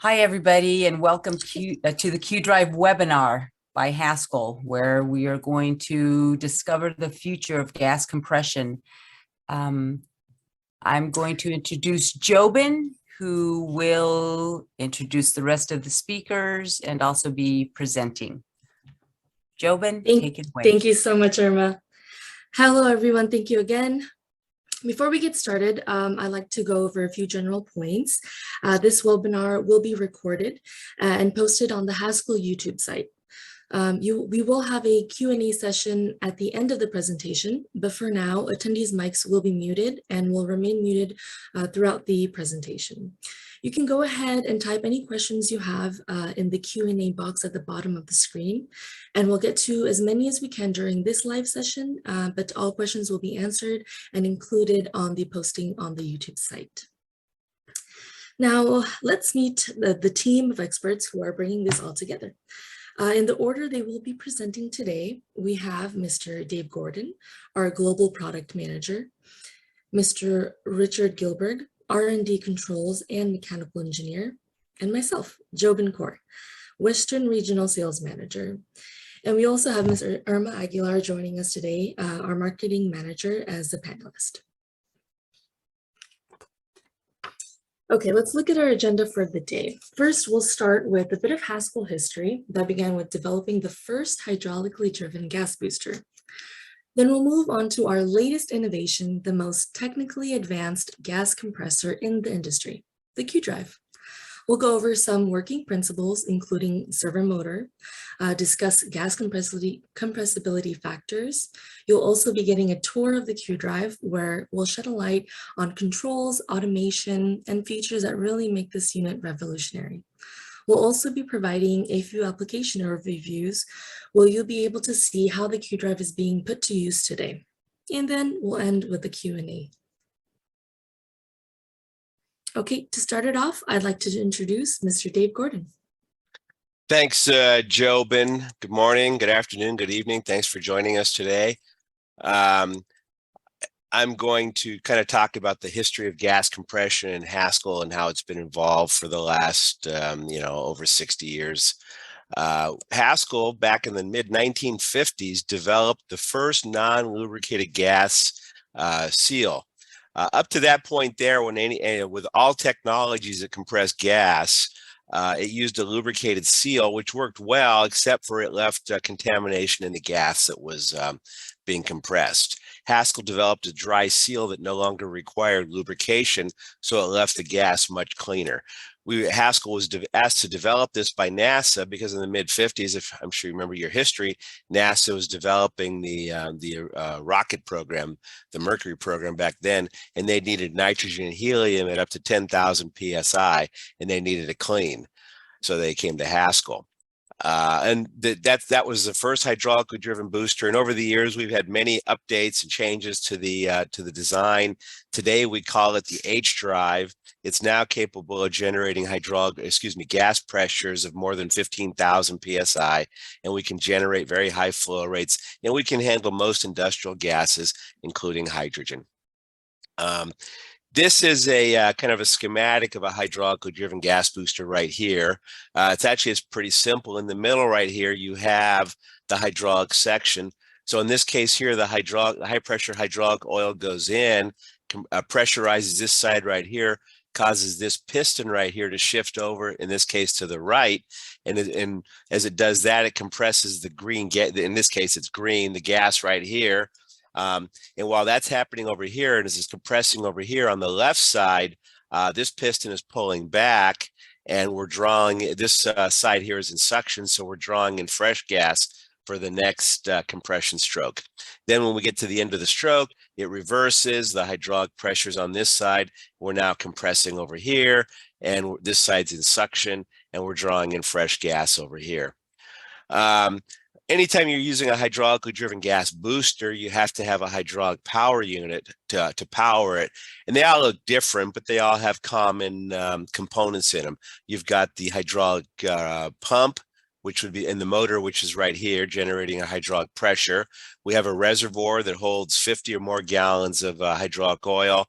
Hi, everybody, and welcome to the Q Drive webinar by Haskell, where we are going to discover the future of gas compression. I'm going to introduce Jobin, who will introduce the rest of the speakers and also be presenting. Jobin, take it away. Thank you so much, Irma. Hello, everyone. Thank you again. Before we get started, I'd like to go over a few general points. This webinar will be recorded and posted on the Haskell YouTube site. We will have a Q&A session at the end of the presentation, but for now, attendees' mics will be muted and will remain muted throughout the presentation. You can go ahead and type any questions you have in the Q&A box at the bottom of the screen, and we'll get to as many as we can during this live session, but all questions will be answered and included on the posting on the YouTube site. Now, let's meet the team of experts who are bringing this all together. In the order they will be presenting today, we have Mr. Dave Gordon, our Global Product Manager, Mr. Richard Gilberg, R&D Controls and Mechanical Engineer, and myself, Jobin Kaur, Western Regional Sales Manager. And we also have Ms. Irma Aguilar joining us today, our Marketing Manager, as a panelist. Okay, let's look at our agenda for the day. First, we'll start with a bit of Haskell history that began with developing the first hydraulically driven gas booster. Then we'll move on to our latest innovation, the most technically advanced gas compressor in the industry, the Q Drive. We'll go over some working principles, including servo motor, discuss gas compressibility factors. You'll also be getting a tour of the Q Drive, where we'll shed a light on controls, automation, and features that really make this unit revolutionary. We'll also be providing a few application overviews where you'll be able to see how the Q Drive is being put to use today. And then we'll end with the Q&A. Okay, to start it off, I'd like to introduce Mr. Dave Gordon. Thanks, Jobin. Good morning, good afternoon, good evening. Thanks for joining us today. I'm going to kind of talk about the history of gas compression in Haskell and how it's been involved for the last, over 60 years. Haskell, back in the mid-1950s, developed the first non-lubricated gas seal. Up to that point there, with all technologies that compress gas, it used a lubricated seal, which worked well, except for it left contamination in the gas that was being compressed. Haskell developed a dry seal that no longer required lubrication, so it left the gas much cleaner. Haskell was asked to develop this by NASA because in the mid-50s, if I'm sure you remember your history, NASA was developing the rocket program, the Mercury program back then, and they needed nitrogen and helium at up to 10,000 psi, and they needed it clean. So they came to Haskell. And that was the first hydraulically driven booster. And over the years, we've had many updates and changes to the design. Today, we call it the H Drive. It's now capable of generating gas pressures of more than 15,000 psi, and we can generate very high flow rates, and we can handle most industrial gases, including hydrogen. This is a kind of a schematic of a hydraulically driven gas booster right here. It's pretty simple. In the middle right here, you have the hydraulic section. So in this case here, the high pressure hydraulic oil goes in, pressurizes this side right here, causes this piston right here to shift over, in this case to the right. And as it does that, it compresses the green, in this case it's green, the gas right here. And while that's happening over here, and as it's compressing over here on the left side, this piston is pulling back, and we're drawing, this side here is in suction, so we're drawing in fresh gas for the next compression stroke. Then when we get to the end of the stroke, it reverses, the hydraulic pressures on this side, we're now compressing over here, and this side's in suction, and we're drawing in fresh gas over here. Anytime you're using a hydraulically driven gas booster, you have to have a hydraulic power unit to power it. And they all look different, but they all have common components in them. You've got the hydraulic pump, which would be in the motor, which is right here, generating a hydraulic pressure. We have a reservoir that holds 50 or more gallons of hydraulic oil,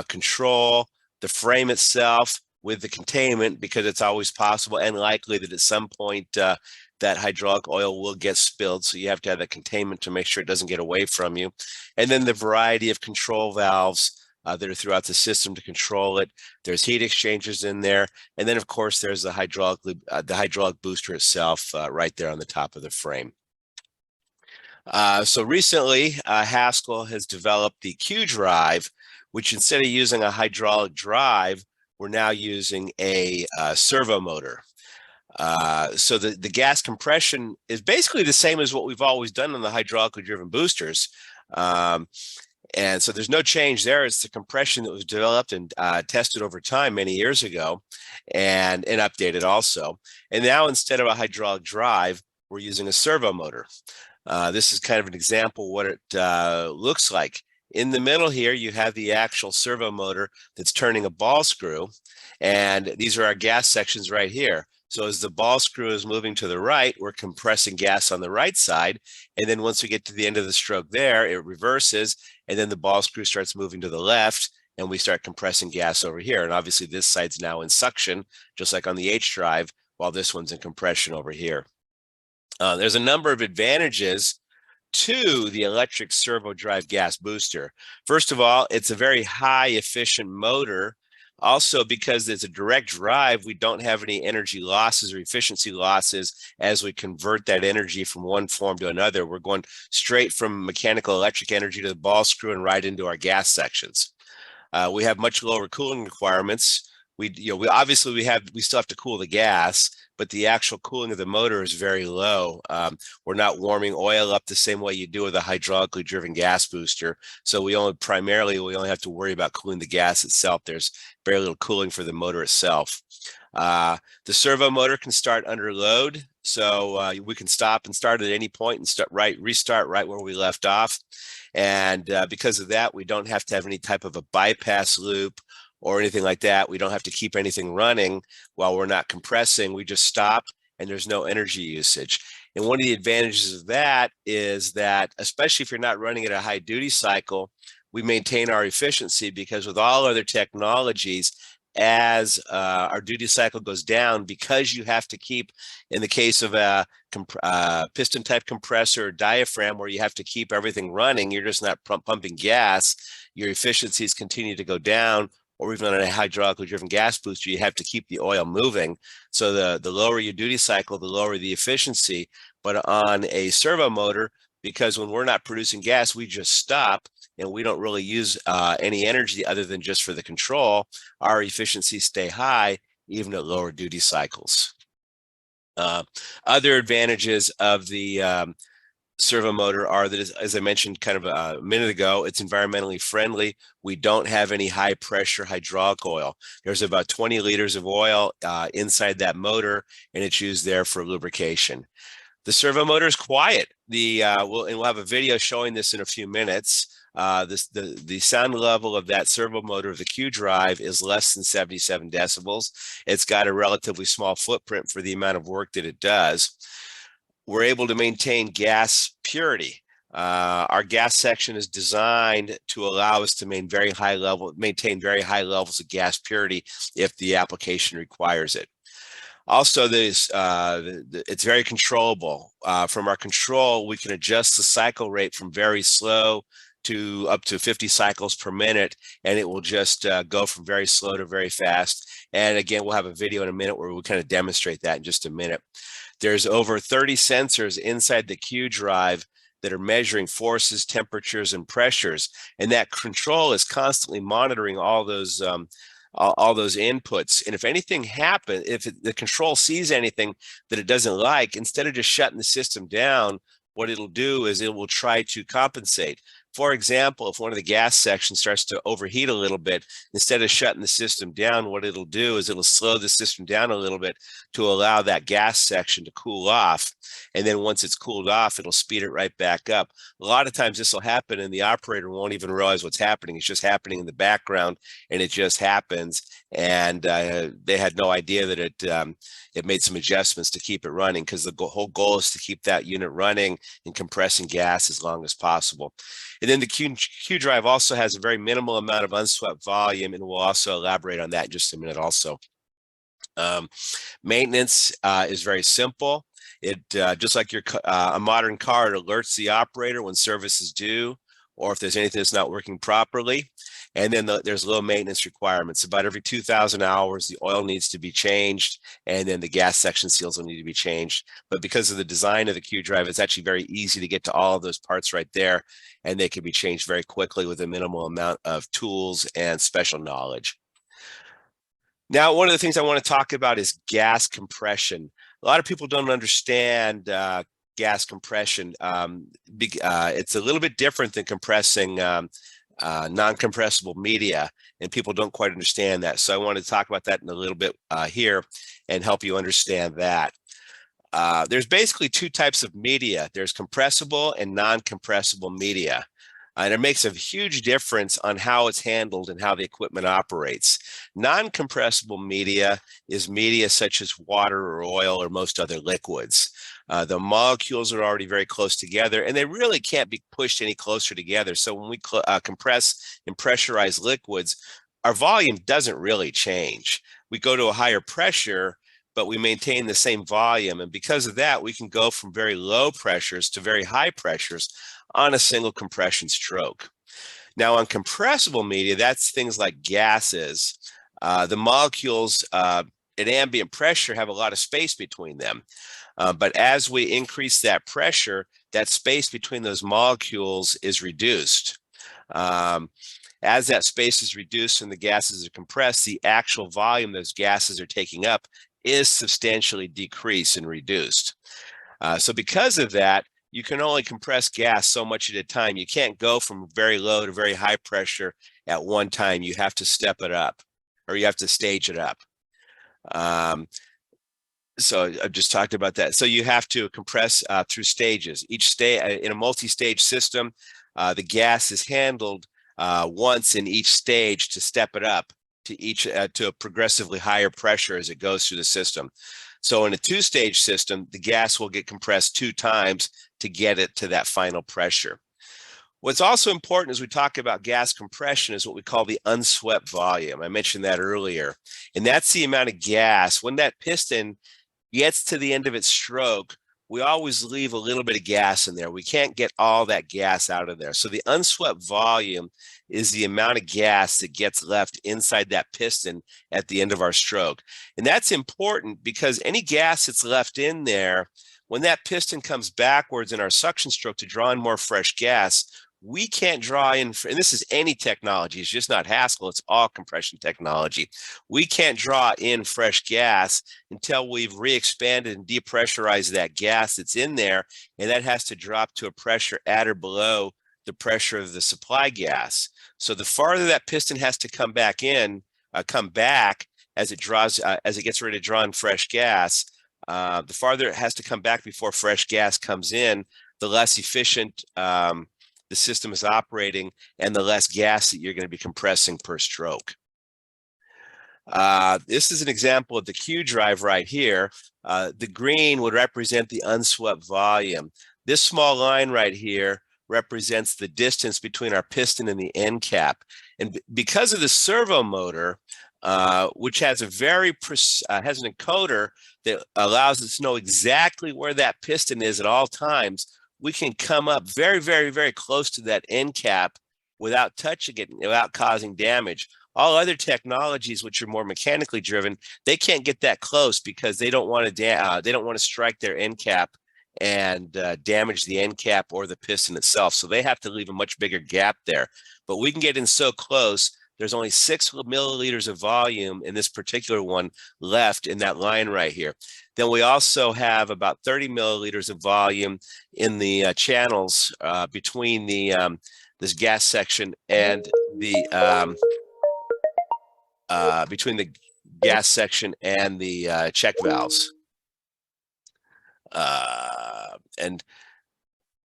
control, the frame itself, with the containment, because it's always possible and likely that at some point that hydraulic oil will get spilled. So you have to have that containment to make sure it doesn't get away from you. And then the variety of control valves that are throughout the system to control it. There's heat exchangers in there. And then, of course, there's the hydraulic booster itself right there on the top of the frame. So recently, Haskell has developed the Q Drive, which instead of using a hydraulic drive, we're now using a servo motor. So the gas compression is basically the same as what we've always done on the hydraulically driven boosters. And so there's no change there. It's the compression that was developed and tested over time many years ago and updated also. And now instead of a hydraulic drive, we're using a servo motor. This is kind of an example of what it looks like. In the middle here, you have the actual servo motor that's turning a ball screw. And these are our gas sections right here. So as the ball screw is moving to the right, we're compressing gas on the right side. And then once we get to the end of the stroke there, it reverses. And then the ball screw starts moving to the left and we start compressing gas over here. And obviously this side's now in suction, just like on the H drive, while this one's in compression over here. There's a number of advantages to the electric servo drive gas booster. First of all, it's a very high efficient motor. Also, because it's a direct drive, we don't have any energy losses or efficiency losses as we convert that energy from one form to another. We're going straight from mechanical electric energy to the ball screw and right into our gas sections. We have much lower cooling requirements. We still have to cool the gas, but the actual cooling of the motor is very low. We're not warming oil up the same way you do with a hydraulically driven gas booster. So we only have to worry about cooling the gas itself. There's very little cooling for the motor itself. The servo motor can start under load. So we can stop and start at any point and restart right where we left off. And because of that, we don't have to have any type of a bypass loop or anything like that. We don't have to keep anything running while we're not compressing. We just stop and there's no energy usage. And one of the advantages of that is that, especially if you're not running at a high duty cycle, we maintain our efficiency, because with all other technologies, as our duty cycle goes down, because you have to keep, in the case of a piston type compressor or diaphragm where you have to keep everything running, you're just not pumping gas, your efficiencies continue to go down. Or even on a hydraulically driven gas booster, you have to keep the oil moving. So the lower your duty cycle, the lower the efficiency. But on a servo motor, because when we're not producing gas, we just stop and we don't really use any energy other than just for the control, our efficiencies stay high even at lower duty cycles. Other advantages of the servo motor are that, as I mentioned kind of a minute ago, it's environmentally friendly. We don't have any high pressure hydraulic oil. There's about 20 liters of oil inside that motor, and it's used there for lubrication. The servo motor is quiet. We'll have a video showing this in a few minutes. The sound level of that servo motor of the Q Drive is less than 77 decibels. It's got a relatively small footprint for the amount of work that it does. We're able to maintain gas purity. Our gas section is designed to allow us to maintain very high levels of gas purity if the application requires it. Also, it's very controllable. From our control, we can adjust the cycle rate from very slow to up to 50 cycles per minute, and it will just go from very slow to very fast. And again, we'll have a video in a minute where we'll kind of demonstrate that in just a minute. There's over 30 sensors inside the Q Drive that are measuring forces, temperatures, and pressures. And that control is constantly monitoring all those inputs. And if anything happens, if the control sees anything that it doesn't like, instead of just shutting the system down, what it'll do is it will try to compensate. For example, if one of the gas sections starts to overheat a little bit, instead of shutting the system down, what it'll do is it'll slow the system down a little bit to allow that gas section to cool off. And then once it's cooled off, it'll speed it right back up. A lot of times this will happen and the operator won't even realize what's happening. It's just happening in the background, and it just happens. And they had no idea that it made some adjustments to keep it running, because the whole goal is to keep that unit running and compressing gas as long as possible. And then the Q Drive also has a very minimal amount of unswept volume, and we'll also elaborate on that in just a minute also. Maintenance is very simple. It just like a modern car, it alerts the operator when service is due, or if there's anything that's not working properly. And then there's low maintenance requirements. About every 2,000 hours, the oil needs to be changed, and then the gas section seals will need to be changed. But because of the design of the Q Drive, it's actually very easy to get to all of those parts right there, and they can be changed very quickly with a minimal amount of tools and special knowledge. Now, one of the things I want to talk about is gas compression. A lot of people don't understand gas compression. It's a little bit different than compressing non-compressible media, and people don't quite understand that. So I want to talk about that in a little bit here and help you understand that. There's basically two types of media. There's compressible and non-compressible media. And it makes a huge difference on how it's handled and how the equipment operates. Non-compressible media is media such as water or oil or most other liquids. The molecules are already very close together, and they really can't be pushed any closer together. So when we compress and pressurize liquids, our volume doesn't really change. We go to a higher pressure, but we maintain the same volume. And because of that, we can go from very low pressures to very high pressures on a single compression stroke. Now, on compressible media, that's things like gases. The molecules at ambient pressure have a lot of space between them. But as we increase that pressure, that space between those molecules is reduced. As that space is reduced and the gases are compressed, the actual volume those gases are taking up is substantially decreased and reduced. So because of that, you can only compress gas so much at a time. You can't go from very low to very high pressure at one time. You have to step it up, or you have to stage it up. So I've just talked about that. So you have to compress through stages. Each stage in a multi-stage system, the gas is handled once in each stage to step it up to a progressively higher pressure as it goes through the system. So in a two-stage system, the gas will get compressed 2 times to get it to that final pressure. What's also important as we talk about gas compression is what we call the unswept volume. I mentioned that earlier. And that's the amount of gas. When that piston gets to the end of its stroke, we always leave a little bit of gas in there. We can't get all that gas out of there. So the unswept volume is the amount of gas that gets left inside that piston at the end of our stroke. And that's important because any gas that's left in there, when that piston comes backwards in our suction stroke to draw in more fresh gas, we can't draw in, and this is any technology, it's just not Haskell, it's all compression technology. We can't draw in fresh gas until we've re-expanded and depressurized that gas that's in there, and that has to drop to a pressure at or below the pressure of the supply gas. So the farther that piston has to come back as it gets ready to draw in fresh gas, the farther it has to come back before fresh gas comes in, the less efficient the system is operating and the less gas that you're going to be compressing per stroke. This is an example of the Q drive right here. The green would represent the unswept volume. This small line right here represents the distance between our piston and the end cap. And because of the servo motor, which has a has an encoder that allows us to know exactly where that piston is at all times, we can come up very, very, very close to that end cap without touching it, without causing damage. All other technologies, which are more mechanically driven, they can't get that close because they don't want to strike their end cap and damage the end cap or the piston itself. So they have to leave a much bigger gap there. But we can get in so close. There's only 6 milliliters of volume in this particular one left in that line right here. Then we also have about 30 milliliters of volume in the channels between the this gas section and the between the gas section and the check valves, and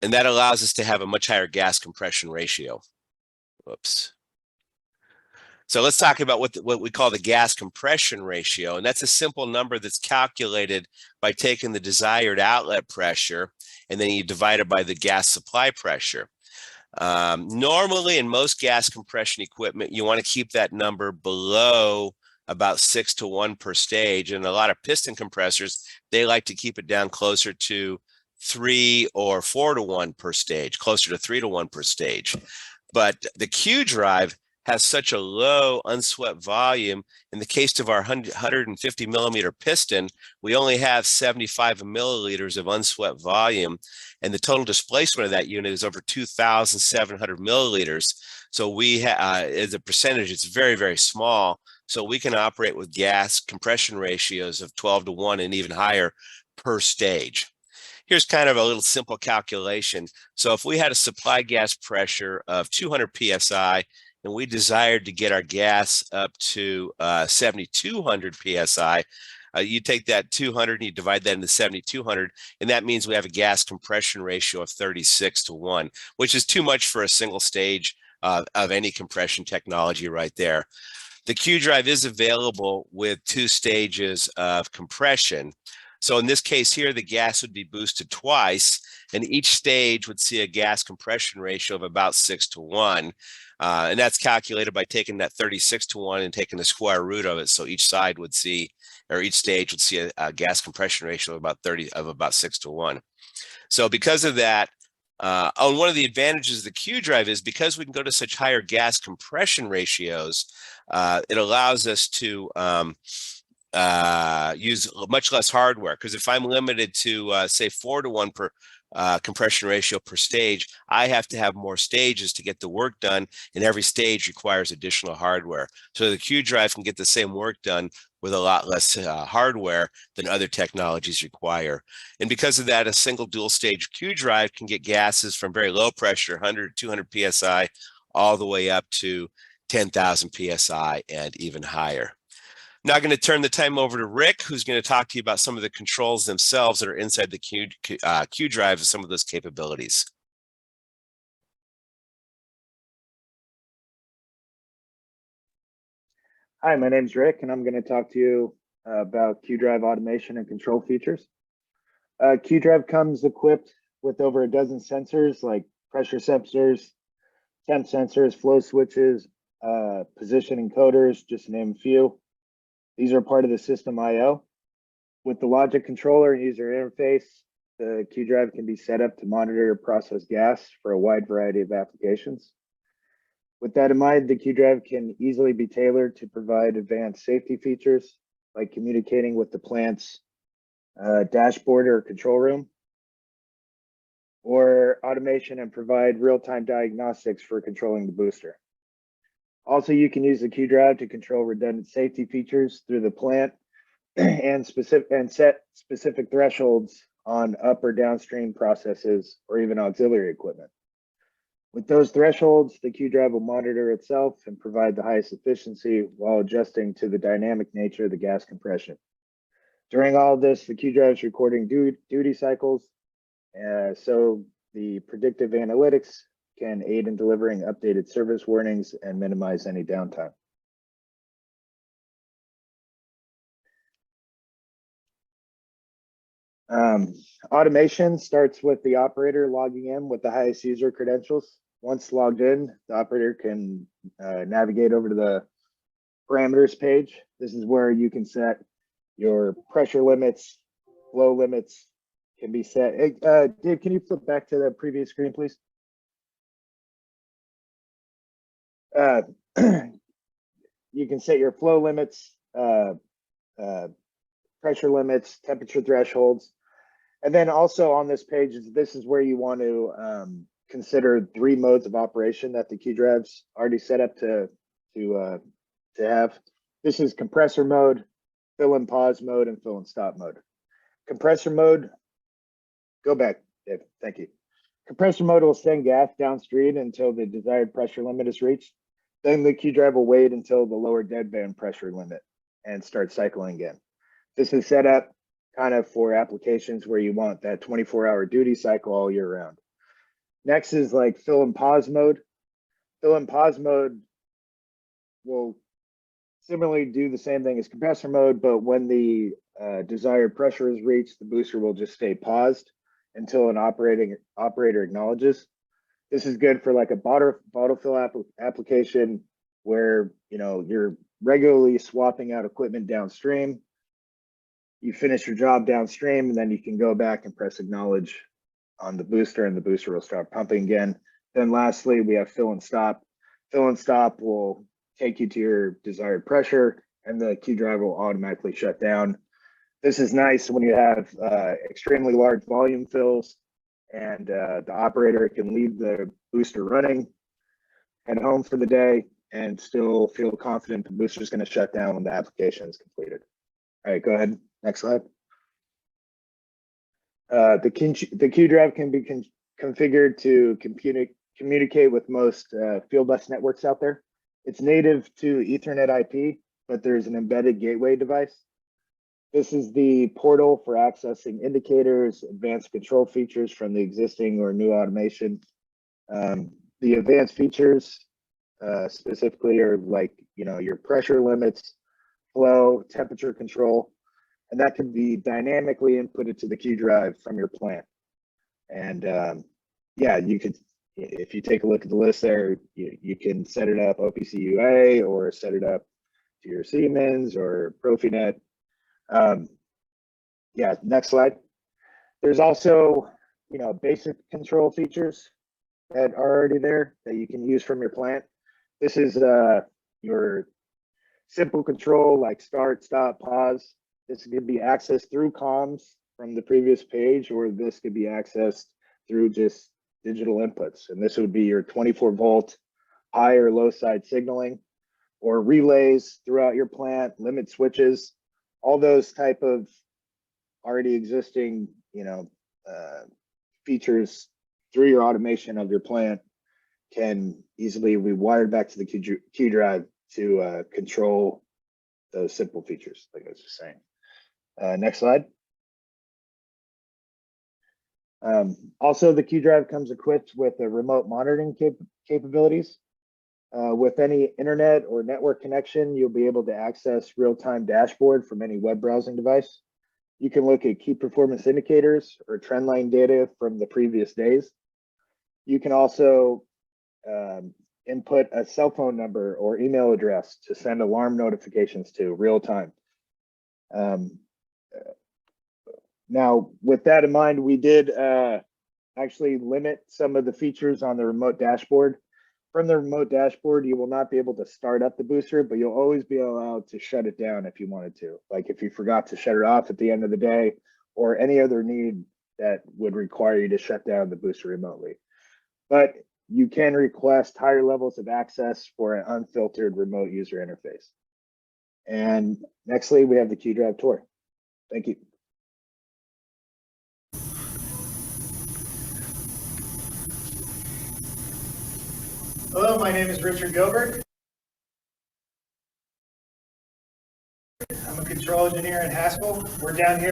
that allows us to have a much higher gas compression ratio. Whoops. So let's talk about what we call the gas compression ratio. And that's a simple number that's calculated by taking the desired outlet pressure and then you divide it by the gas supply pressure. Normally in most gas compression equipment, you want to keep that number below about 6 to 1 per stage. And a lot of piston compressors, they like to keep it down closer to 3 or 4 to 1 per stage, closer to 3 to 1 per stage. But the Q drive has such a low unswept volume. In the case of our 150 millimeter piston, we only have 75 milliliters of unswept volume, and the total displacement of that unit is over 2,700 milliliters. So we as a percentage, it's very, very small. So we can operate with gas compression ratios of 12 to 1 and even higher per stage. Here's kind of a little simple calculation. So if we had a supply gas pressure of 200 psi and we desired to get our gas up to 7,200 psi, you take that 200 and you divide that into 7,200, and that means we have a gas compression ratio of 36 to 1, which is too much for a single stage of any compression technology right there. The Q drive is available with 2 stages of compression. So in this case here, the gas would be boosted twice, and each stage would see a gas compression ratio of about 6 to 1. And that's calculated by taking that 36 to 1 and taking the square root of it. So each side would see, or each stage would see a gas compression ratio of about 6 to 1. So because of that, one of the advantages of the Q drive is because we can go to such higher gas compression ratios, it allows us to use much less hardware. Because if I'm limited to say 4 to 1 per compression ratio per stage, I have to have more stages to get the work done, and every stage requires additional hardware. So the Q drive can get the same work done with a lot less hardware than other technologies require. And because of that, a single dual stage Q drive can get gases from very low pressure, 100, 200 psi, all the way up to 10,000 psi and even higher. Now I'm going to turn the time over to Rick, who's going to talk to you about some of the controls themselves that are inside the Q drive and some of those capabilities. Hi, my name's Rick, and I'm going to talk to you about Q drive automation and control features. Q drive comes equipped with over a dozen sensors like pressure sensors, temp sensors, flow switches, position encoders, just to name a few. These are part of the system I/O. With the logic controller and user interface, the Q drive can be set up to monitor or process gas for a wide variety of applications. With that in mind, the Q drive can easily be tailored to provide advanced safety features like communicating with the plant's dashboard or control room, or automation and provide real-time diagnostics for controlling the booster. Also, you can use the Q drive to control redundant safety features through the plant and set specific thresholds on up or downstream processes or even auxiliary equipment. With those thresholds, the Q drive will monitor itself and provide the highest efficiency while adjusting to the dynamic nature of the gas compression. During all of this, the Q drive is recording duty cycles, so the predictive analytics can aid in delivering updated service warnings and minimize any downtime. Automation starts with the operator logging in with the highest user credentials. Once logged in, the operator can navigate over to the parameters page. This is where you can set your pressure limits, flow limits can be set. Hey, Dave, can you flip back to the previous screen, please? You can set your flow limits, pressure limits, temperature thresholds. And then also on this page, this is where you want to consider 3 modes of operation that the Q drive's already set up to have. This is compressor mode, fill and pause mode, and fill and stop mode. Compressor mode, go back, Dave, thank you. Compressor mode will send gas downstream until the desired pressure limit is reached. Then the Q drive will wait until the lower deadband pressure limit and start cycling again. This is set up kind of for applications where you want that 24-hour duty cycle all year round. Next is like fill and pause mode. Fill and pause mode will similarly do the same thing as compressor mode, but when the desired pressure is reached, the booster will just stay paused until an operator acknowledges. This is good for like a bottle fill application where, you know, you're regularly swapping out equipment downstream. You finish your job downstream, and then you can go back and press acknowledge on the booster, and the booster will start pumping again. Then lastly, we have fill and stop. Fill and stop will take you to your desired pressure, and the Q drive will automatically shut down. This is nice when you have extremely large volume fills, and the operator can leave the booster running, head home for the day, and still feel confident the booster is going to shut down when the application is completed. All right, go ahead. Next slide. The Q drive can be configured to communicate with most field bus networks out there. It's native to Ethernet IP, but there's an embedded gateway device. This is the portal for accessing indicators, advanced control features from the existing or new automation. The advanced features specifically are like, your pressure limits, flow, temperature control, and that can be dynamically inputted to the Q drive from your plant. And yeah, you could, if you take a look at the list there, you can set it up OPC UA or set it up to your Siemens or Profinet. Yeah, next slide. There's also, basic control features that are already there that you can use from your plant. This is your simple control like start, stop, pause. This could be accessed through comms from the previous page, or this could be accessed through just digital inputs. And this would be your 24-volt high or low side signaling, or relays throughout your plant, limit switches, all those type of already existing, features through your automation of your plant can easily be wired back to the Q drive to control those simple features, like I was just saying. Next slide. Also, the Q drive comes equipped with a remote monitoring capabilities. With any internet or network connection, you'll be able to access real-time dashboard from any web browsing device. You can look at key performance indicators or trend line data from the previous days. You can also input a cell phone number or email address to send alarm notifications to real time. Now, with that in mind, we did actually limit some of the features on the remote dashboard. From the remote dashboard, you will not be able to start up the booster, but you'll always be allowed to shut it down if you wanted to. Like if you forgot to shut it off at the end of the day, or any other need that would require you to shut down the booster remotely. But you can request higher levels of access for an unfiltered remote user interface. And nextly, we have the Q drive tour. Thank you. Hello, my name is Richard Gilbert. I'm a control engineer in Haskell. We're down here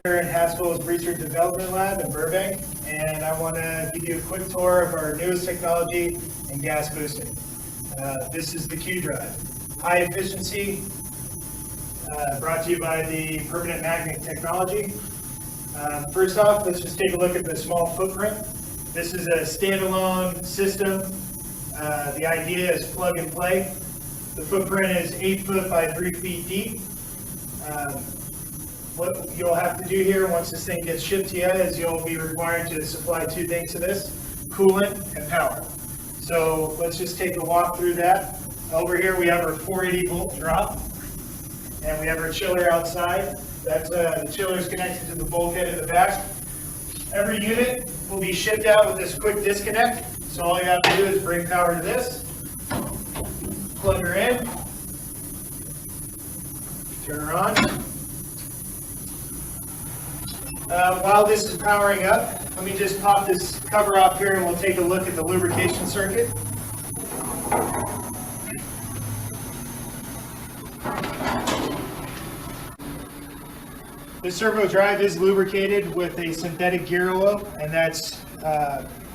in Haskell's Research and Development Lab in Burbank, and I want to give you a quick tour of our newest technology in gas boosting. This is the Q drive. High efficiency, brought to you by the permanent magnet technology. First off, let's just take a look at the small footprint. This is a standalone system. The idea is plug and play. The footprint is 8 foot by 3 feet deep. What you'll have to do here once this thing gets shipped to you is you'll be required to supply 2 things to this: coolant and power. So let's just take a walk through that. Over here we have our 480 volt drop, and we have our chiller outside. That's the chiller is connected to the bulkhead in the back. Every unit will be shipped out with this quick disconnect. So all you have to do is bring power to this, plug her in, turn her on. While this is powering up, let me just pop this cover off here and we'll take a look at the lubrication circuit. The servo drive is lubricated with a synthetic gear oil, and that's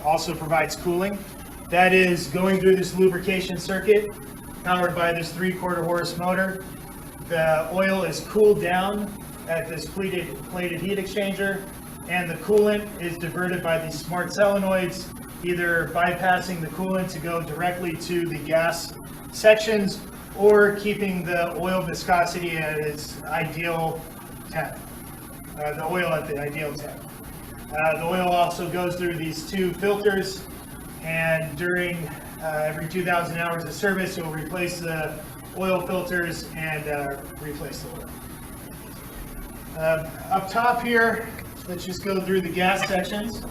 also provides cooling. That is going through this lubrication circuit, powered by this 3/4 horse motor. The oil is cooled down at this plated heat exchanger, and the coolant is diverted by these smart solenoids, either bypassing the coolant to go directly to the gas sections or keeping the oil viscosity at its ideal temp, the oil at the ideal temp. The oil also goes through these two filters, and during every 2,000 hours of service, it will replace the oil filters and replace the oil. Up top here, let's just go through the gas sections.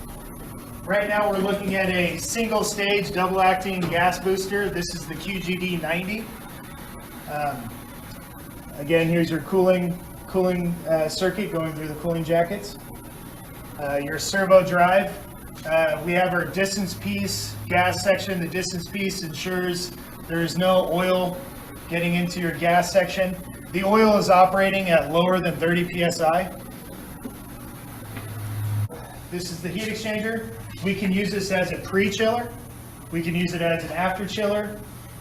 Right now we're looking at a single stage double acting gas booster. This is the QGD 90. Again, here's your cooling circuit going through the cooling jackets. Your servo drive. We have our distance piece gas section. The distance piece ensures there is no oil getting into your gas section. The oil is operating at lower than 30 psi. This is the heat exchanger. We can use this as a pre-chiller. We can use it as an after chiller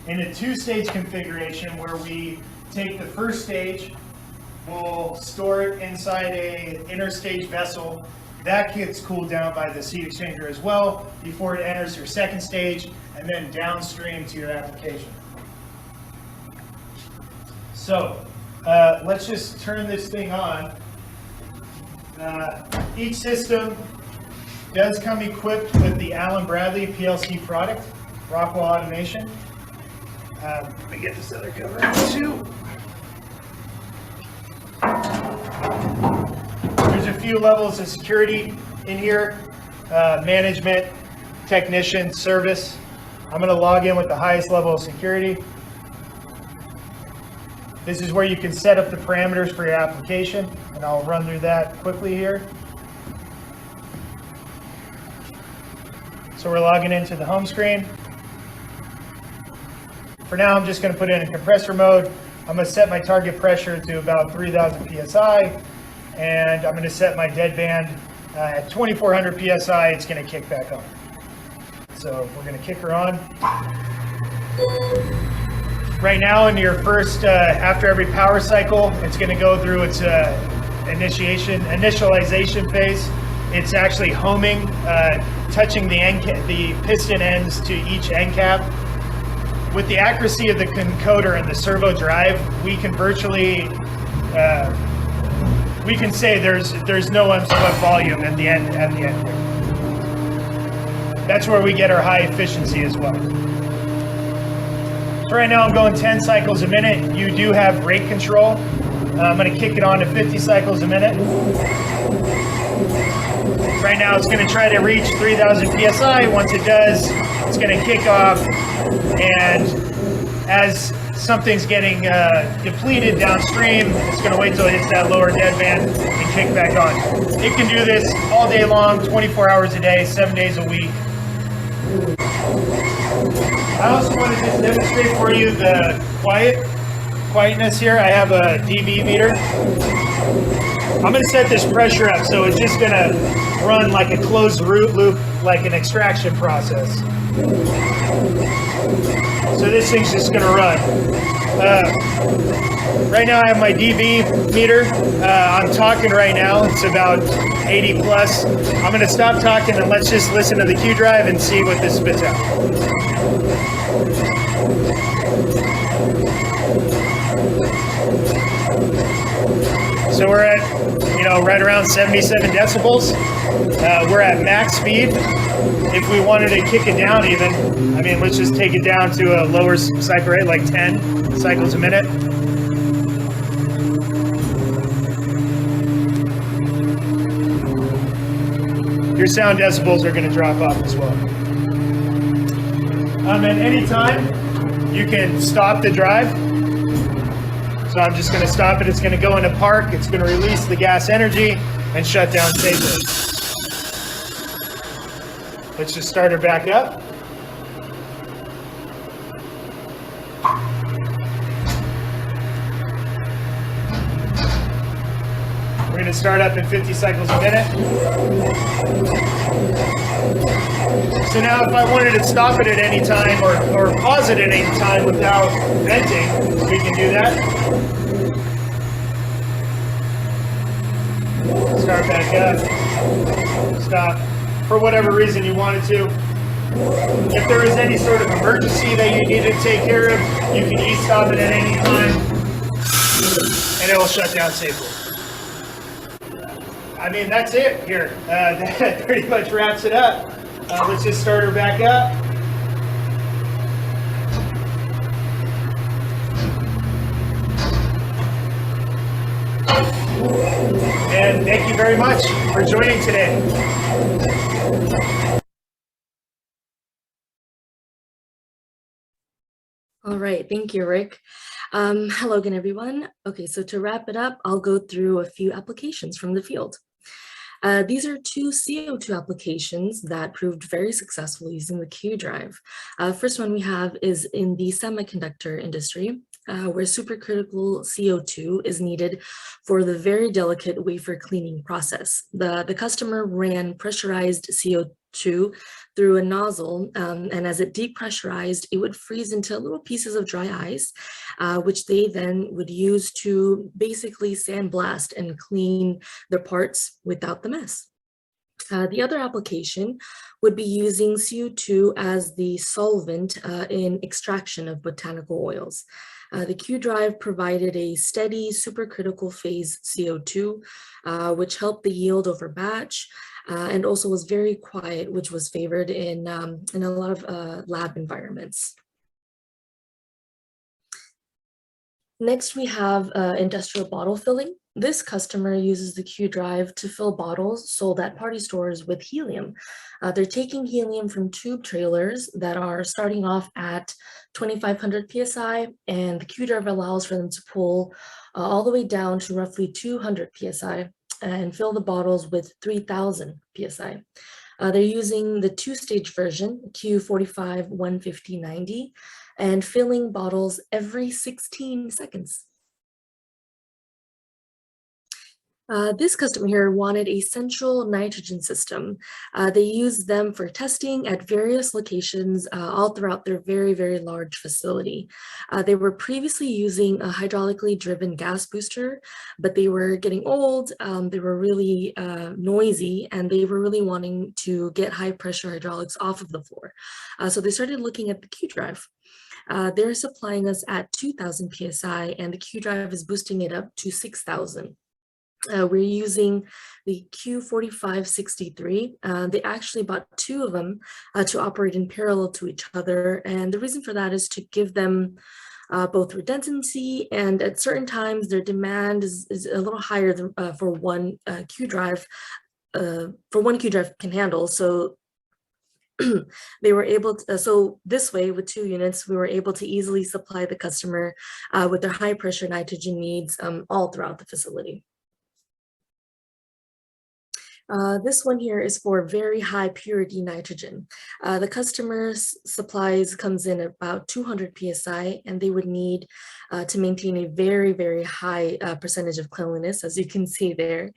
in a two-stage configuration where we take the first stage, we'll store it inside a inner stage vessel. That gets cooled down by this heat exchanger as well before it enters your second stage and then downstream to your application. So let's just turn this thing on. Each system does come equipped with the Allen Bradley PLC product, Rockwell Automation. Let me get this other cover out too. There's a few levels of security in here, management, technician, service. I'm going to log in with the highest level of security. This is where you can set up the parameters for your application, and I'll run through that quickly here. So we're logging into the home screen. For now, I'm just going to put it in compressor mode. I'm going to set my target pressure to about 3,000 psi, and I'm going to set my deadband at 2,400 psi. It's going to kick back on. So we're going to kick her on. Right now, in your first, after every power cycle, it's going to go through its initialization phase. It's actually homing, touching the piston ends to each end cap. With the accuracy of the encoder and the servo drive, we can virtually, we can say there's no unswept volume at the end here. That's where we get our high efficiency as well. So right now I'm going 10 cycles a minute. You do have rate control. I'm going to kick it on to 50 cycles a minute. Right now it's going to try to reach 3,000 psi. Once it does, it's going to kick off, and as something's getting depleted downstream, it's going to wait till it hits that lower deadband and kick back on. It can do this all day long, 24 hours a day, 7 days a week. I also want to just demonstrate for you the quietness here. I have a dB meter. I'm going to set this pressure up so it's just going to run like a closed loop, like an extraction process. So this thing's just going to run. Right now I have my dB meter. I'm talking right now. It's about 80 plus. I'm going to stop talking and let's just listen to the Q drive and see what this spits out. So we're at, right around 77 decibels. We're at max speed. If we wanted to kick it down even, let's just take it down to a lower cycle rate, like 10 cycles a minute. Your sound decibels are going to drop off as well. At any time, you can stop the drive. So I'm just going to stop it. It's going to go into park. It's going to release the gas energy and shut down safely. Let's just start her back up. We're going to start up in 50 cycles a minute. So now if I wanted to stop it at any time or pause it at any time without venting, we can do that. Start back up. Stop. For whatever reason you wanted to. If there is any sort of emergency that you need to take care of, you can e-stop it at any time, and it will shut down safely. I mean, that's it here. That pretty much wraps it up. Let's just start her back up. And thank you very much for joining today. All right, thank you, Rick. Hello again, everyone. Okay, so to wrap it up, I'll go through a few applications from the field. These are two CO2 applications that proved very successful using the Q Drive. First one we have is in the semiconductor industry, where supercritical CO2 is needed for the very delicate wafer cleaning process. The customer ran pressurized CO2 through a nozzle, and as it depressurized, it would freeze into little pieces of dry ice, which they then would use to basically sandblast and clean their parts without the mess. The other application would be using CO2 as the solvent in extraction of botanical oils. The Q Drive provided a steady supercritical phase CO2, which helped the yield over batch, and also was very quiet, which was favored in a lot of lab environments. Next, we have industrial bottle filling. This customer uses the Q Drive to fill bottles sold at party stores with helium. They're taking helium from tube trailers that are starting off at 2,500 PSI, and the Q Drive allows for them to pull all the way down to roughly 200 PSI and fill the bottles with 3,000 PSI. They're using the two-stage version, Q45, 150, 90, and filling bottles every 16 seconds. This customer here wanted a central nitrogen system. They used them for testing at various locations all throughout their very, very large facility. They were previously using a hydraulically driven gas booster, but they were getting old, they were really noisy, and they were really wanting to get high pressure hydraulics off of the floor. So they started looking at the Q Drive. They're supplying us at 2,000 PSI, and the Q Drive is boosting it up to 6,000. We're using the Q4563. They actually bought two of them to operate in parallel to each other. And the reason for that is to give them both redundancy, and at certain times their demand is a little higher than, for one Q Drive can handle. So they were able to, so this way with two units, we were able to easily supply the customer with their high pressure nitrogen needs all throughout the facility. This one here is for very high purity nitrogen. The customer's supplies comes in at about 200 PSI, and they would need to maintain a very, very high percentage of cleanliness, as you can see there.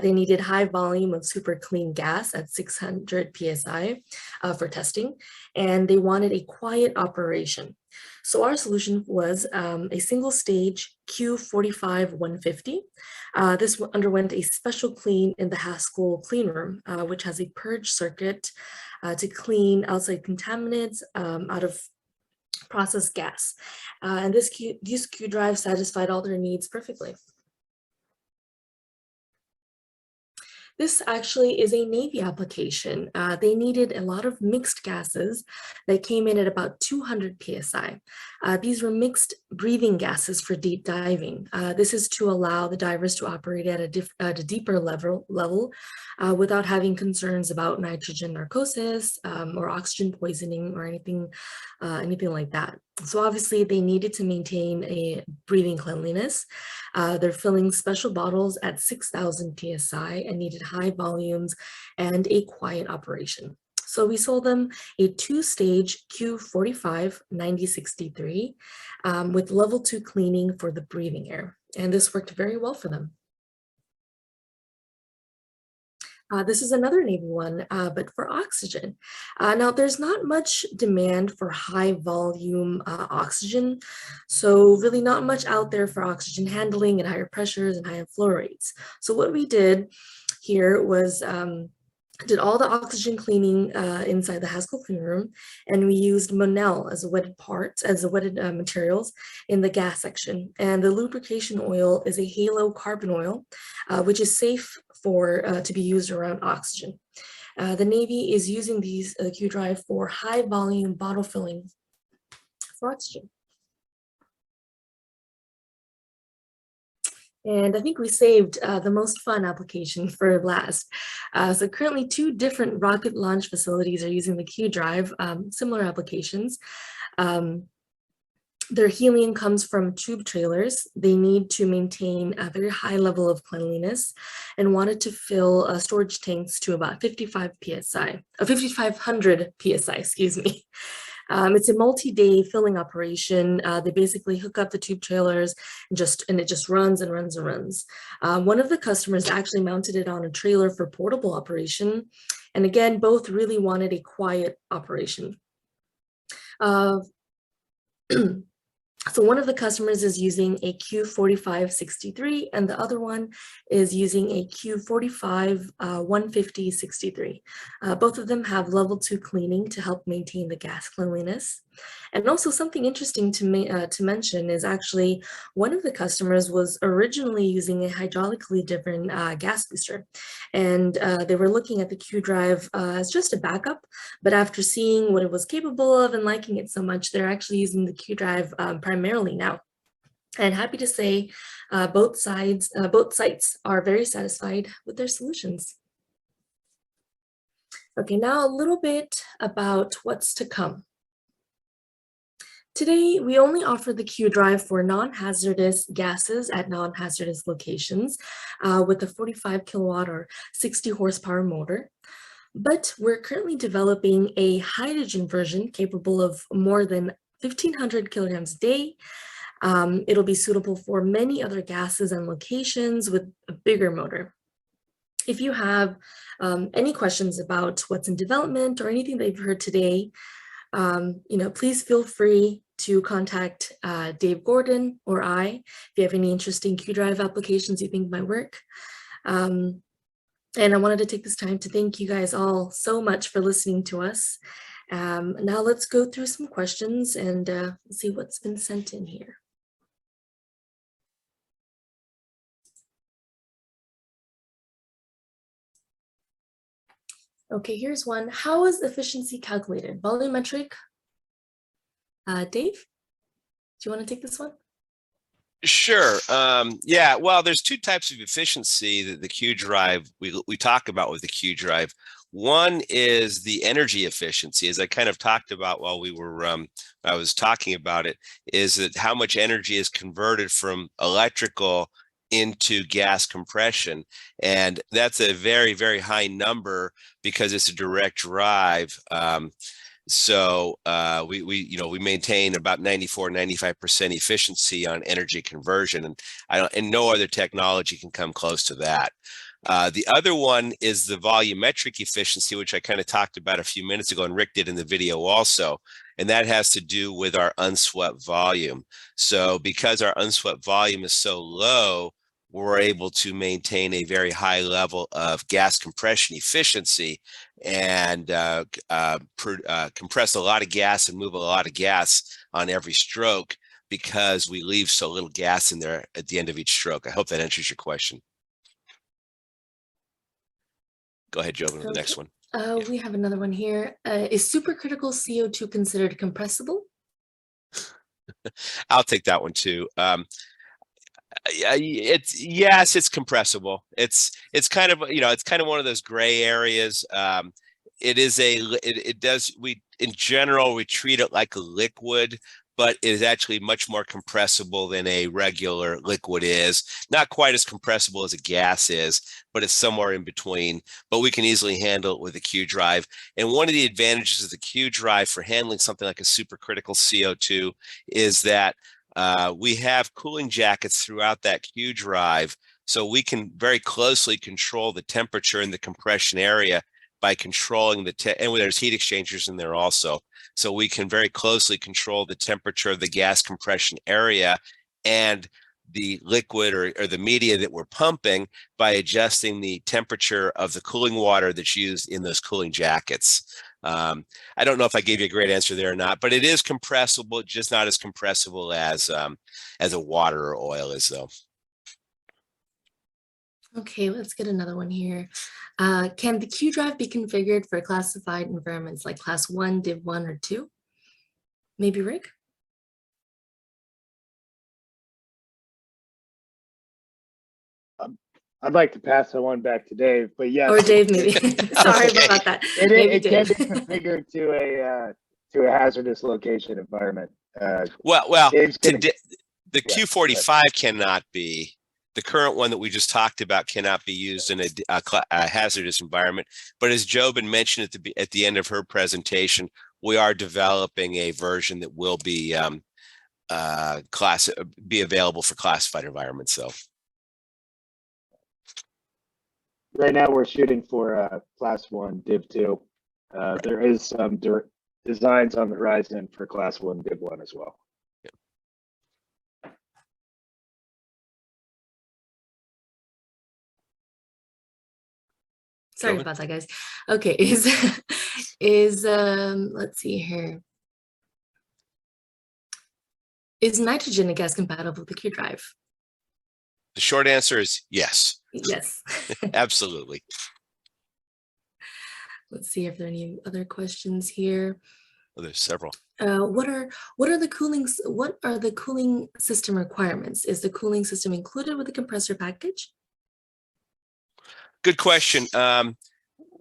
They needed high volume of super clean gas at 600 PSI for testing, and they wanted a quiet operation. So our solution was a single stage Q45 150. This underwent a special clean in the Haskell clean room, which has a purge circuit to clean outside contaminants out of processed gas. And these Q drives satisfied all their needs perfectly. This actually is a Navy application. They needed a lot of mixed gases that came in at about 200 PSI. These were mixed breathing gases for deep diving. This is to allow the divers to operate at a deeper level without having concerns about nitrogen narcosis or oxygen poisoning or anything like that. So obviously they needed to maintain a breathing cleanliness. They're filling special bottles at 6,000 PSI and needed high volumes and a quiet operation. So we sold them a two-stage Q45 9063 with level 2 cleaning for the breathing air. And this worked very well for them. This is another Navy one, but for oxygen. Now, there's not much demand for high volume oxygen, so really not much out there for oxygen handling at higher pressures and higher flow rates. So what we did here was did all the oxygen cleaning inside the Haskell clean room, and we used Monel as a wetted materials in the gas section. And the lubrication oil is a halo carbon oil, which is safe to be used around oxygen. The Navy is using these Q Drive for high volume bottle filling for oxygen. And I think we saved the most fun application for last. So currently 2 different rocket launch facilities are using the Q Drive, similar applications. Their helium comes from tube trailers. They need to maintain a very high level of cleanliness and wanted to fill storage tanks to about 5,500 PSI, excuse me. It's a multi-day filling operation. They basically hook up the tube trailers and it just runs and runs and runs. One of the customers actually mounted it on a trailer for portable operation. And again, both really wanted a quiet operation. So one of the customers is using a Q4563 and the other one is using a Q45 15063. Both of them have level 2 cleaning to help maintain the gas cleanliness. And also something interesting to mention is actually one of the customers was originally using a hydraulically driven gas booster. And they were looking at the Q Drive as just a backup, but after seeing what it was capable of and liking it so much, they're actually using the Q Drive primarily now. And happy to say both sites are very satisfied with their solutions. Okay, now a little bit about what's to come. Today, we only offer the Q Drive for non-hazardous gases at non-hazardous locations with a 45 kilowatt or 60 horsepower motor. But we're currently developing a hydrogen version capable of more than 1,500 kilograms a day. It'll be suitable for many other gases and locations with a bigger motor. If you have any questions about what's in development or anything that you've heard today, please feel free to contact Dave Gordon or I if you have any interesting Q Drive applications you think might work. And I wanted to take this time to thank you guys all so much for listening to us. Now let's go through some questions and see what's been sent in here. Okay, here's one. How is efficiency calculated? Volumetric? Dave, do you want to take this one? Sure. Yeah, well, there's 2 types of efficiency that the Q Drive we talk about with the Q Drive. One is the energy efficiency, as I kind of talked about while I was talking about it, is that how much energy is converted from electrical into gas compression. And that's a very, very high number because it's a direct drive. So we maintain about 94-95% efficiency on energy conversion, and no other technology can come close to that. The other one is the volumetric efficiency, which I kind of talked about a few minutes ago, and Rick did in the video also, and that has to do with our unswept volume. So because our unswept volume is so low, we're able to maintain a very high level of gas compression efficiency and compress a lot of gas and move a lot of gas on every stroke because we leave so little gas in there at the end of each stroke. I hope that answers your question. Go ahead, Joe, with the next one. We have another one here. Is supercritical CO2 considered compressible? I'll take that one too. Yes, it's compressible. It's kind of, it's kind of one of those gray areas. In general, we treat it like a liquid, but it is actually much more compressible than a regular liquid is. Not quite as compressible as a gas is, but it's somewhere in between. But we can easily handle it with a Q Drive. And one of the advantages of the Q Drive for handling something like a supercritical CO2 is that we have cooling jackets throughout that Q Drive, so we can very closely control the temperature in the compression area by controlling and there's heat exchangers in there also. So we can very closely control the temperature of the gas compression area. And the liquid or the media that we're pumping by adjusting the temperature of the cooling water that's used in those cooling jackets. I don't know if I gave you a great answer there or not, but it is compressible, just not as compressible as a water or oil is, though. Okay, let's get another one here. Can the Q drive be configured for classified environments like class 1, div 1, or 2? Maybe Rick? I'd like to pass that one back to Dave, but yes. Or Dave, maybe. Sorry Okay. about that. It can Dave. be configured to a hazardous location environment. Well, Dave's gonna- the Yeah, Q45 cannot be. The current one that we just talked about cannot be used in a hazardous environment. But as Jobin mentioned at the end of her presentation, we are developing a version that will be available for classified environments. So right now we're shooting for class 1, div 2. There is some designs on the horizon for class 1, div 1 as well. Sorry Jobin? about that, guys. Okay, let's see here. Is nitrogen a gas compatible with the Q drive? the short answer is yes, Yes. absolutely. Let's see if there are any other questions here. Well, there's several. What are the cooling system requirements? Is the cooling system included with the compressor package? Good question.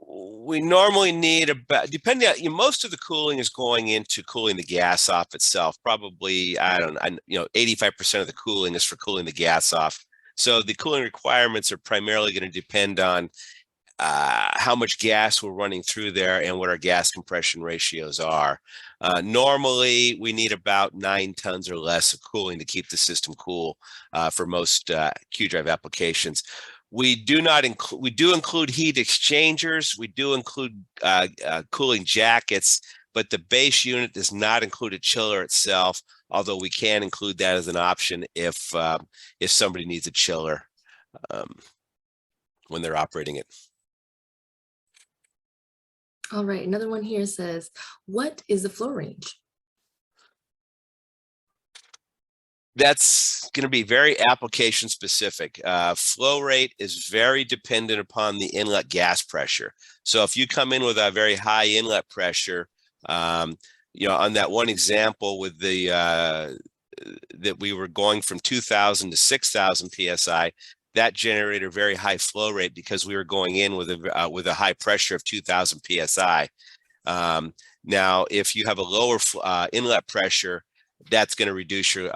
We normally need about, depending on, most of the cooling is going into cooling the gas off itself. Probably, 85% of the cooling is for cooling the gas off. So the cooling requirements are primarily going to depend on how much gas we're running through there and what our gas compression ratios are. Normally, we need about 9 tons or less of cooling to keep the system cool for most Q drive applications. We do include heat exchangers. We do include cooling jackets, but the base unit does not include a chiller itself, although we can include that as an option if somebody needs a chiller when they're operating it. All right, another one here says, what is the flow range? That's going to be very application specific. Flow rate is very dependent upon the inlet gas pressure. So if you come in with a very high inlet pressure, on that one example with the that we were going from 2,000 to 6,000 psi, that generated a very high flow rate because we were going in with a high pressure of 2,000 psi. Now, if you have a lower inlet pressure, that's going to reduce your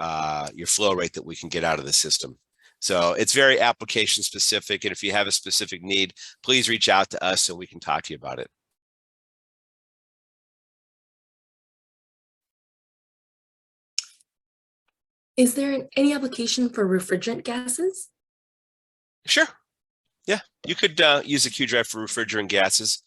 flow rate that we can get out of the system. So it's very application specific. And if you have a specific need, please reach out to us so we can talk to you about it. Is there any application for refrigerant gases? Sure. Yeah, you could use a Q drive for refrigerant gases.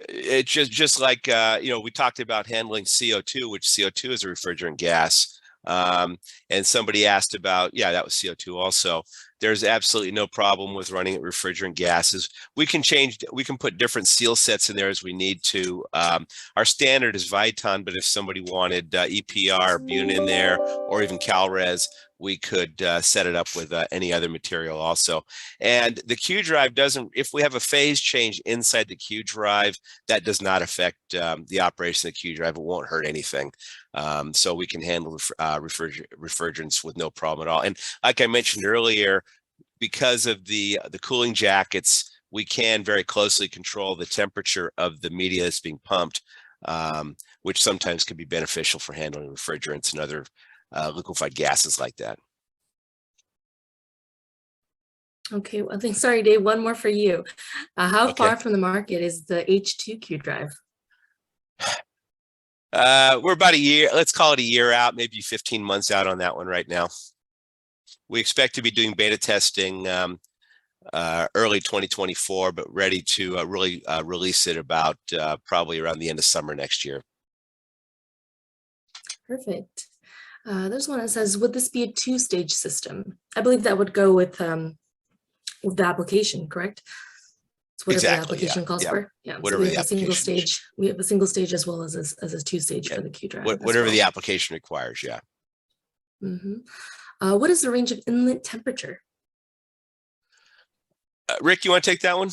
It's just like, we talked about handling CO2, which CO2 is a refrigerant gas. And somebody asked about, that was CO2 also. There's absolutely no problem with running at refrigerant gases. We can put different seal sets in there as we need to. Our standard is Viton, but if somebody wanted EPR, Bune in there, or even CalRes, we could set it up with any other material also. And the Q drive doesn't, if we have a phase change inside the Q drive, that does not affect the operation of the Q drive. It won't hurt anything. So we can handle refrigerants with no problem at all. And like I mentioned earlier, because of the cooling jackets, we can very closely control the temperature of the media that's being pumped, which sometimes can be beneficial for handling refrigerants and other liquefied gases like that. Okay, well, sorry, Dave, one more for you. How Okay. far from the market is the H2Q Drive? We're about a year, let's call it a year out, maybe 15 months out on that one right now. We expect to be doing beta testing early 2024, but ready to really release it about probably around the end of summer next year. Perfect. There's one that says, would this be a two-stage system? I believe that would go with the application, correct? It's whatever the Exactly, yeah, application calls yeah. for. Yeah, so Whatever we the have a single application is. stage. We have a single stage as well as a two-stage Yeah, for the Q drive. Whatever the application requires, yeah. What is the range of inlet temperature? Rick, you want to take that one?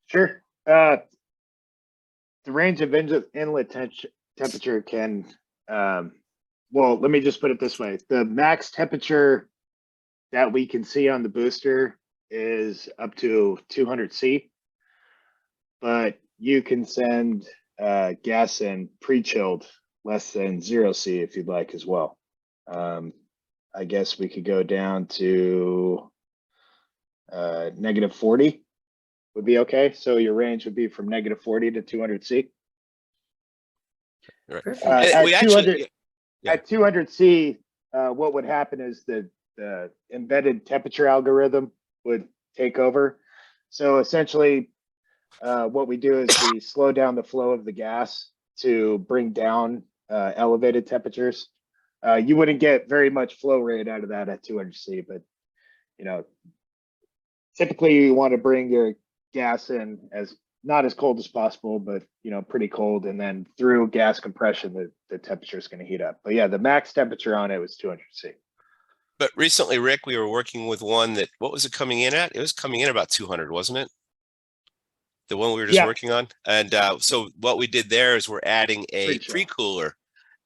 Sure. The range of inlet temperature can, well, let me just put it this way. The max temperature that we can see on the booster is up to 200 C, but you can send gas in pre-chilled less than 0 C if you'd like as well. I guess we could go down to -40 would be okay. So your range would be from -40 to 200 C. Right. Perfect. At We 200, actually, yeah. at 200 C, what would happen is the embedded temperature algorithm would take over. So essentially, what we do is we slow down the flow of the gas to bring down elevated temperatures. You wouldn't get very much flow rate out of that at 200 C, but you know, typically you want to bring your gas in as not as cold as possible, but pretty cold, and then through gas compression, the temperature is going to heat up. But yeah, the max temperature on it was 200 C. But recently, Rick, we were working with one that, what was it coming in at? It was coming in about 200, wasn't it? The one we were just working on. And so what we did there is we're adding a pre-cooler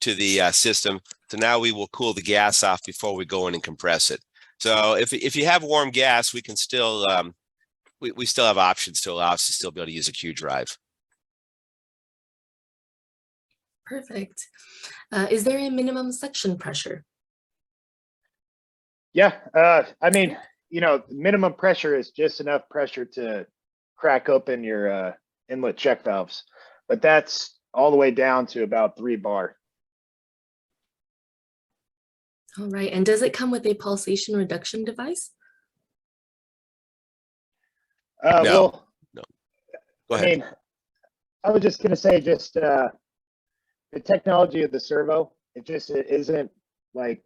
to the system. So now we will cool the gas off before we go in and compress it. So if you have warm gas, we can still, we still have options to allow us to still be able to use a Q drive. Perfect. Is there a minimum suction pressure? Yeah, I mean, minimum pressure is just enough pressure to crack open your inlet check valves, but that's all the way down to about 3 bar. All right, and does it come with a pulsation reduction device? No. Well, No. Go ahead. I mean, I was just gonna say, just the technology of the servo, it isn't like,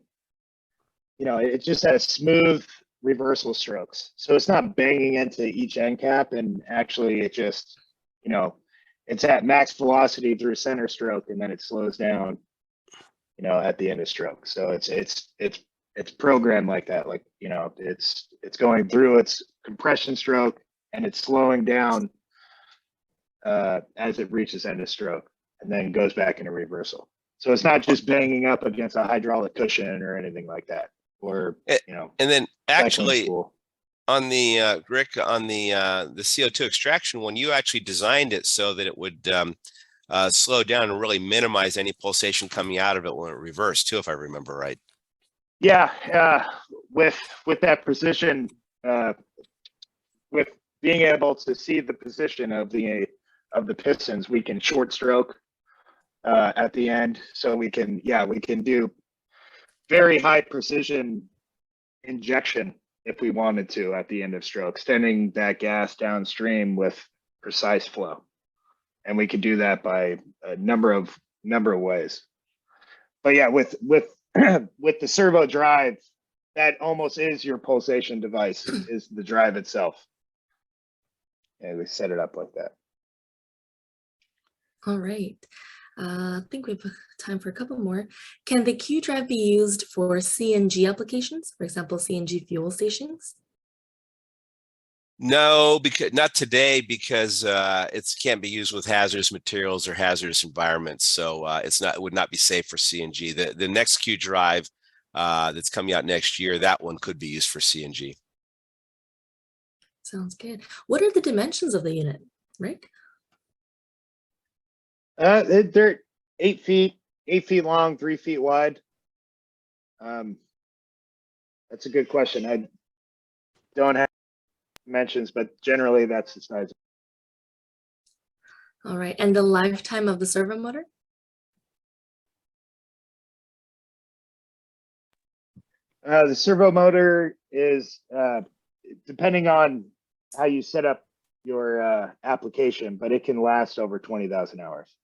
it just has smooth reversal strokes. So it's not banging into each end cap, and actually it just, it's at max velocity through center stroke, and then it slows down, at the end of stroke. So it's programmed like that. Like, it's going through its compression stroke and it's slowing down as it reaches end of stroke, and then goes back into reversal. So it's not just banging up against a hydraulic cushion or anything like that. Or and then actually on the Rick, on the CO2 extraction one, you actually designed it so that it would slow down and really minimize any pulsation coming out of it when it reversed too, if I remember right. Yeah, with that precision, with being able to see the position of the pistons, we can short stroke at the end, so we can do very high precision injection if we wanted to at the end of stroke, sending that gas downstream with precise flow. And we could do that by a number of ways. But yeah, with the servo drive, that almost is your pulsation device, is the drive itself. And we set it up like that. All right. I think we have time for a couple more. Can the Q drive be used for CNG applications, for example, CNG fuel stations? No, because not today, because it can't be used with hazardous materials or hazardous environments. So it would not be safe for CNG. The next Q drive that's coming out next year, that one could be used for CNG. Sounds good. What are the dimensions of the unit, Rick? They're 8 feet long, 3 feet wide. That's a good question. I don't have dimensions, but generally that's the size. All right, and the lifetime of the servo motor? The servo motor is depending on how you set up your application, but it can last over 20,000 hours.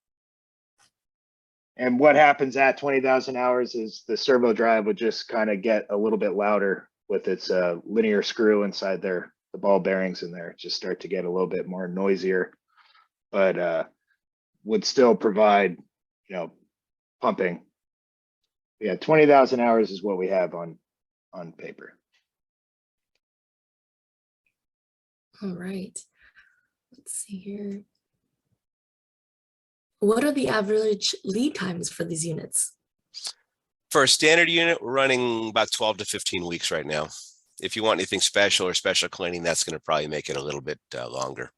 And what happens at 20,000 hours is the servo drive would just kind of get a little bit louder with its linear screw inside there, the ball bearings in there, just start to get a little bit more noisier, but would still provide, pumping. Yeah, 20,000 hours is what we have on paper. All right. Let's see here. What are the average lead times for these units? For a standard unit, we're running about 12 to 15 weeks right now. If you want anything special or special cleaning, that's going to probably make it a little bit longer.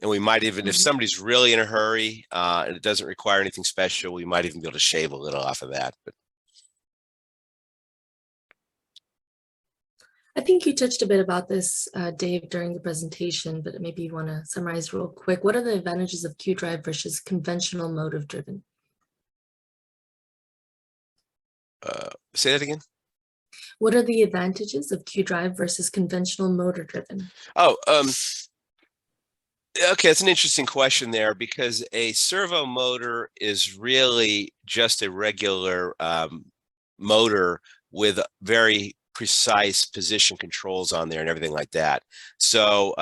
And we might even, if somebody's really in a hurry and it doesn't require anything special, we might even be able to shave a little off of that. But I think you touched a bit about this, Dave, during the presentation, but maybe you want to summarize real quick. What are the advantages of Q drive versus conventional motive driven? say that again. What are the advantages of Q drive versus conventional motor driven? Oh, okay, that's an interesting question there, because a servo motor is really just a regular motor with very precise position controls on there and everything like that. So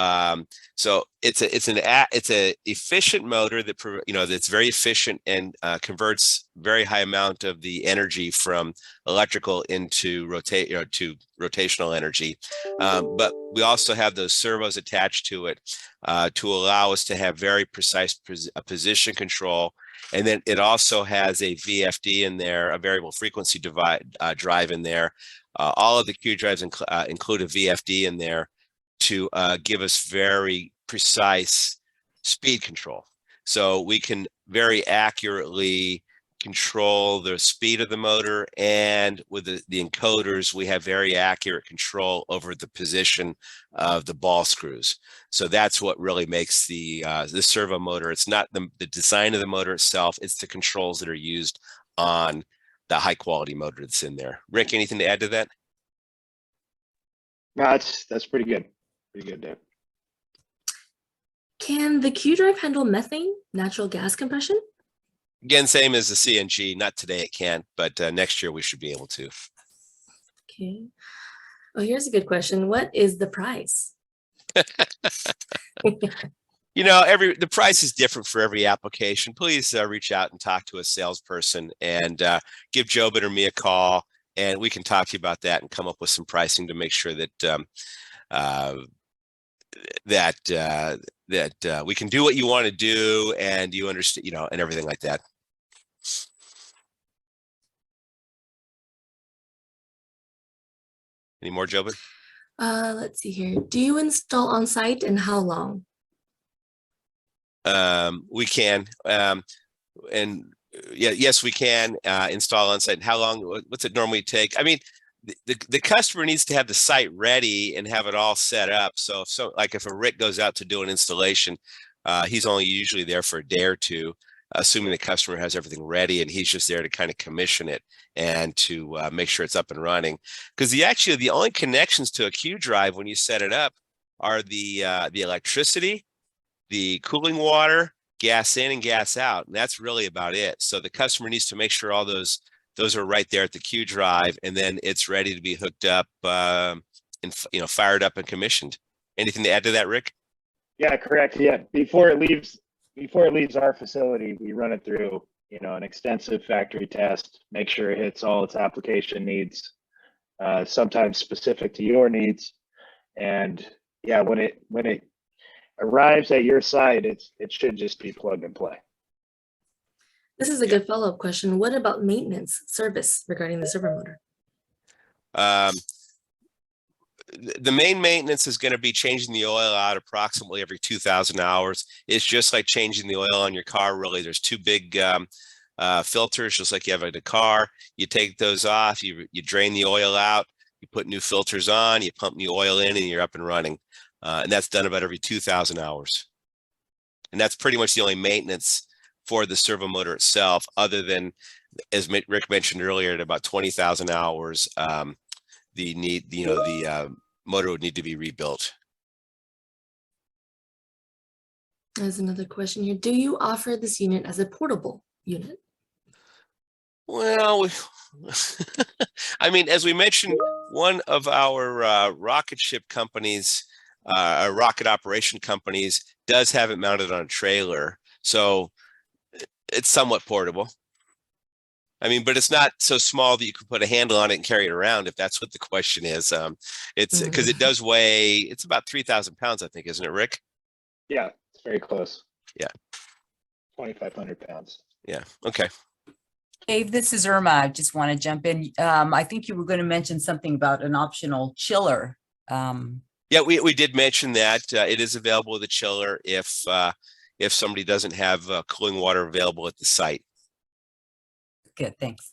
it's a efficient motor that that's very efficient and converts very high amount of the energy from electrical into rotational energy. But we also have those servos attached to it to allow us to have very precise position control. And then it also has a VFD in there, a variable frequency drive in there. All of the Q drives include a VFD in there to give us very precise speed control. So we can very accurately control the speed of the motor, and with the encoders, we have very accurate control over the position of the ball screws. So that's what really makes the servo motor. It's not the design of the motor itself, it's the controls that are used on the high quality motor that's in there. Rick, anything to add to that? No, that's pretty good. Pretty good, Dave. Can the Q drive handle methane, natural gas compression? Again, same as the CNG. Not today it can't, but next year we should be able to. Okay. Oh, here's a good question. What is the price? The price is different for every application. Please reach out and talk to a salesperson, and give Jobin or me a call, and we can talk to you about that and come up with some pricing to make sure that that we can do what you want to do, and you understand, and everything like that. Any more, Jobin? Let's see here. Do you install on site, and how long? We can, yes, we can install on site. How long? What's it normally take? I mean, the customer needs to have the site ready and have it all set up. So if a Rick goes out to do an installation, he's only usually there for a day or two, assuming the customer has everything ready, and he's just there to kind of commission it and to make sure it's up and running. Because the only connections to a Q drive when you set it up are the electricity, the cooling water, gas in and gas out, and that's really about it. So the customer needs to make sure all those are right there at the Q drive, and then it's ready to be hooked up and fired up and commissioned. Anything to add to that, Rick? Yeah, correct. Yeah, before it leaves our facility, we run it through an extensive factory test, make sure it hits all its application needs, sometimes specific to your needs. And yeah, when it arrives at your site, it should just be plug and play. This is a good follow-up question. What about maintenance service regarding the servo motor? The main maintenance is going to be changing the oil out approximately every 2,000 hours. It's just like changing the oil on your car, really. There's two big filters, just like you have in a car. You take those off, you drain the oil out, you put new filters on, you pump new oil in, and you're up and running. And that's done about every 2,000 hours. And that's pretty much the only maintenance for the servo motor itself, other than, as Rick mentioned earlier, at about 20,000 hours, the motor would need to be rebuilt. There's another question here. Do you offer this unit as a portable unit? Well, I mean, as we mentioned, one of our rocket ship companies, our rocket operation companies, does have it mounted on a trailer, so it's somewhat portable. I mean, but it's not so small that you can put a handle on it and carry it around, if that's what the question is. It's because it does weigh, it's about 3,000 pounds, I think, isn't it, Rick? Yeah, it's very close. Yeah. 2,500 pounds. Yeah. Okay. Dave, this is Irma. I just want to jump in. I think you were going to mention something about an optional chiller. Yeah, we did mention that it is available with a chiller if somebody doesn't have cooling water available at the site. Good, thanks.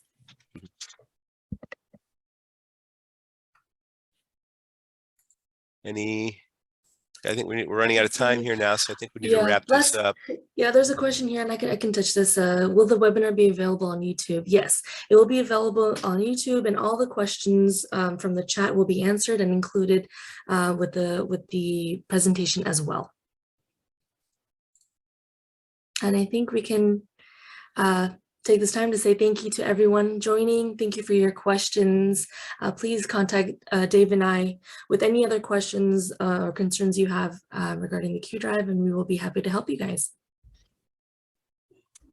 I think we're running out of time here now, so I think we need to wrap this up. Yeah, there's a question here, and I can touch this. Will the webinar be available on YouTube? Yes, it will be available on YouTube, and all the questions from the chat will be answered and included with the presentation as well. And I think we can take this time to say thank you to everyone joining. Thank you for your questions. Please contact Dave and I with any other questions or concerns you have regarding the Q Drive, and we will be happy to help you guys.